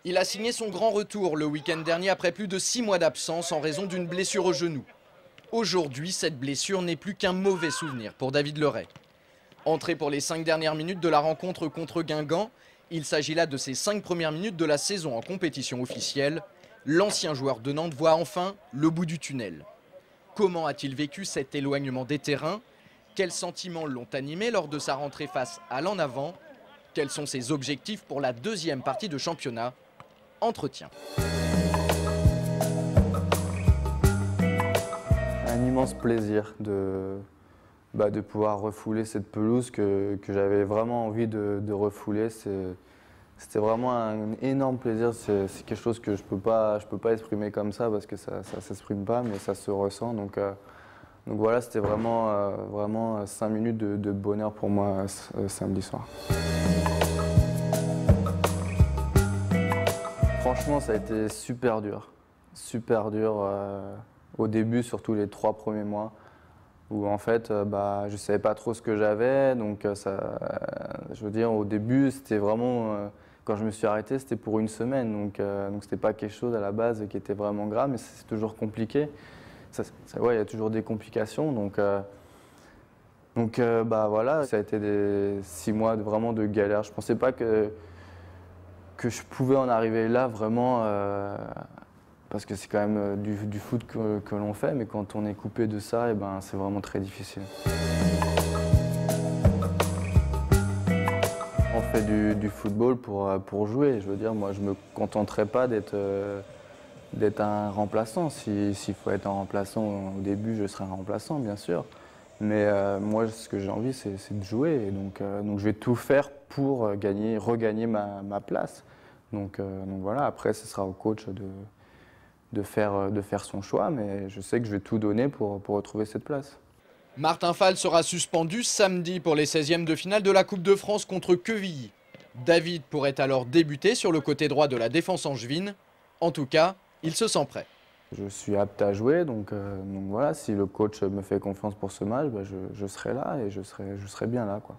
Il a signé son grand retour le week-end dernier après plus de 6 mois d'absence en raison d'une blessure au genou. Aujourd'hui, cette blessure n'est plus qu'un mauvais souvenir pour David Leray. Entré pour les 5 dernières minutes de la rencontre contre Guingamp, il s'agit là de ses 5 premières minutes de la saison en compétition officielle. L'ancien joueur de Nantes voit enfin le bout du tunnel. Comment a-t-il vécu cet éloignement des terrains? Quels sentiments l'ont animé lors de sa rentrée face à l'En Avant? Quels sont ses objectifs pour la deuxième partie de championnat? Entretien. Un immense plaisir de pouvoir refouler cette pelouse que j'avais vraiment envie de refouler. C'était vraiment un énorme plaisir. C'est quelque chose que je peux pas exprimer comme ça parce que ça ne s'exprime pas, mais ça se ressent. Donc voilà, c'était vraiment 5 minutes de bonheur pour moi samedi soir. Franchement, ça a été super dur. Super dur au début, surtout les 3 premiers mois, où en fait, je ne savais pas trop ce que j'avais. Donc, je veux dire, au début, c'était vraiment, quand je me suis arrêté, c'était pour une semaine. Donc ce n'était pas quelque chose à la base qui était vraiment grave, mais c'est toujours compliqué. Ouais, il y a toujours des complications. Donc voilà, ça a été des 6 mois vraiment de galère. Je ne pensais pas que je pouvais en arriver là vraiment, parce que c'est quand même du foot que l'on fait, mais quand on est coupé de ça, c'est vraiment très difficile. On fait du football pour jouer. Je veux dire, moi je ne me contenterai pas d'être un remplaçant. S'il faut être un remplaçant au début, je serai un remplaçant, bien sûr. Mais moi, ce que j'ai envie, c'est de jouer. Et donc je vais tout faire pour regagner ma place. Donc voilà, après, ce sera au coach de faire son choix. Mais je sais que je vais tout donner pour retrouver cette place. Martin Fall sera suspendu samedi pour les 16e de finale de la Coupe de France contre Quevilly. David pourrait alors débuter sur le côté droit de la défense angevine. En tout cas, il se sent prêt. Je suis apte à jouer, donc voilà, si le coach me fait confiance pour ce match, je serai là et je serai bien là, quoi.